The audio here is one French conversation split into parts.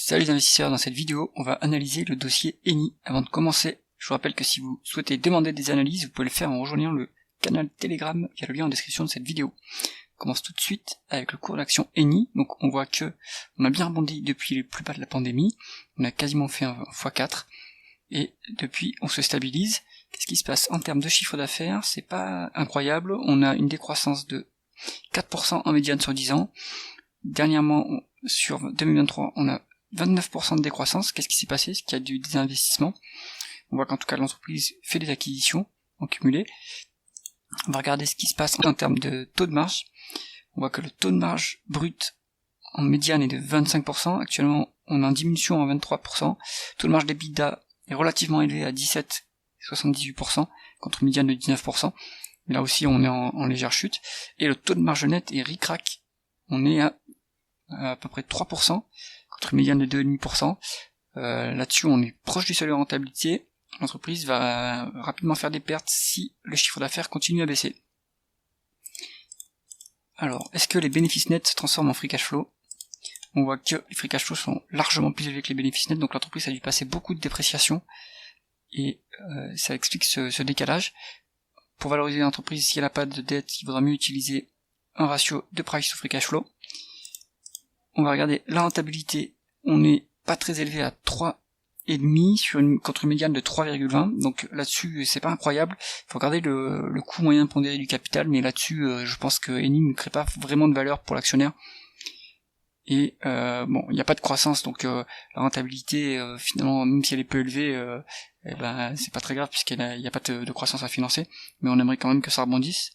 Salut les investisseurs, dans cette vidéo, on va analyser le dossier Eni. Avant de commencer, je vous rappelle que si vous souhaitez demander des analyses, vous pouvez le faire en rejoignant le canal Telegram via le lien en description de cette vidéo. On commence tout de suite avec le cours d'action Eni. Donc on voit que on a bien rebondi depuis le plus bas de la pandémie, on a quasiment fait un x4, et depuis on se stabilise. Qu'est-ce qui se passe en termes de chiffre d'affaires? C'est pas incroyable, on a une décroissance de 4% en médiane sur 10 ans. Dernièrement, sur 2023, on a 29% de décroissance. Qu'est-ce qui s'est passé? Est-ce qu'il y a du désinvestissement? On voit qu'en tout cas l'entreprise fait des acquisitions en cumulé. On va regarder ce qui se passe en termes de taux de marge. On voit que le taux de marge brut en médiane est de 25%. Actuellement, on est en diminution à 23%. Le taux de marge d'EBITDA est relativement élevé à 17,78% contre médiane de 19%. Là aussi, on est en légère chute. Et le taux de marge net est ric-rac. On est à peu près 3%, contre une médiane de 2,5%. Là-dessus, on est proche du seuil de rentabilité. L'entreprise va rapidement faire des pertes si le chiffre d'affaires continue à baisser. Alors, est-ce que les bénéfices nets se transforment en free cash flow? On voit que les free cash flow sont largement plus élevés que les bénéfices nets, donc l'entreprise a dû passer beaucoup de dépréciation, et ça explique ce décalage. Pour valoriser l'entreprise, si elle n'a pas de dette, il vaudra mieux utiliser un ratio de price to free cash flow. On va regarder la rentabilité, on n'est pas très élevé à 3,5 contre une médiane de 3,20, donc là-dessus c'est pas incroyable. Il faut regarder le coût moyen pondéré du capital, mais là-dessus je pense que Eni ne crée pas vraiment de valeur pour l'actionnaire. Et bon, il n'y a pas de croissance, donc la rentabilité finalement, même si elle est peu élevée, c'est pas très grave puisqu'il n'y a pas de croissance à financer, mais on aimerait quand même que ça rebondisse.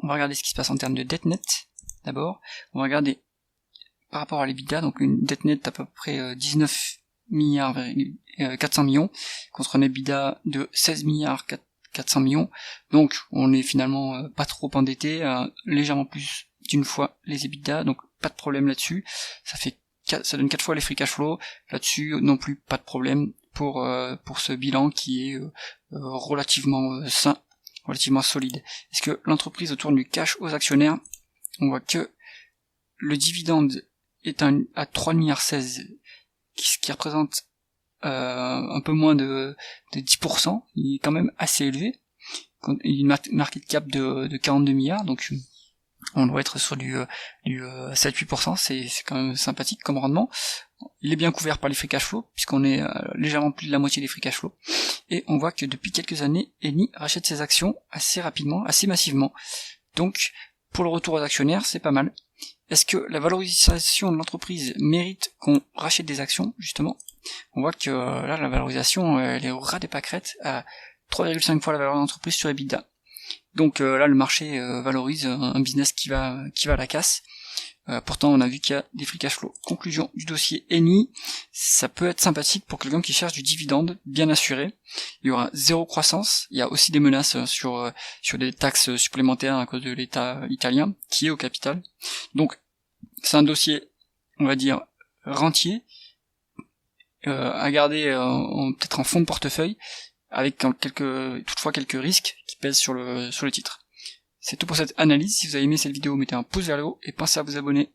On va regarder ce qui se passe en termes de dette nette d'abord. On va regarder par rapport à l'EBITDA, donc une dette nette à peu près 19 milliards 400 millions contre un EBITDA de 16 milliards 400 millions. Donc on est finalement pas trop endetté, légèrement plus d'une fois les EBITDA, donc pas de problème là-dessus. Ça donne 4 fois les free cash flow. Là-dessus non plus pas de problème pour ce bilan qui est relativement sain, relativement solide. Est-ce que l'entreprise retourne du cash aux actionnaires? On voit que le dividende est à 3,16 milliards, ce qui représente un peu moins de 10%, il est quand même assez élevé. Une market cap de 42 milliards, donc on doit être sur du 7-8%, c'est quand même sympathique comme rendement. Il est bien couvert par les free cash flow, puisqu'on est légèrement plus de la moitié des free cash flow. Et on voit que depuis quelques années, Eni rachète ses actions assez rapidement, assez massivement. Donc, pour le retour aux actionnaires, c'est pas mal. Est-ce que la valorisation de l'entreprise mérite qu'on rachète des actions, justement? On voit que là, la valorisation, elle est au ras des pâquerettes, à 3,5 fois la valeur de l'entreprise sur EBITDA. Donc là, le marché valorise un business qui va à la casse. Pourtant, on a vu qu'il y a des free cash flow. Conclusion du dossier Eni, ça peut être sympathique pour quelqu'un qui cherche du dividende bien assuré. Il y aura zéro croissance. Il y a aussi des menaces sur des taxes supplémentaires à cause de l'État italien qui est au capital. Donc, c'est un dossier, on va dire, rentier, à garder peut-être en fond de portefeuille, avec toutefois quelques risques qui pèsent sur le titre. C'est tout pour cette analyse. Si vous avez aimé cette vidéo, mettez un pouce vers le haut et pensez à vous abonner.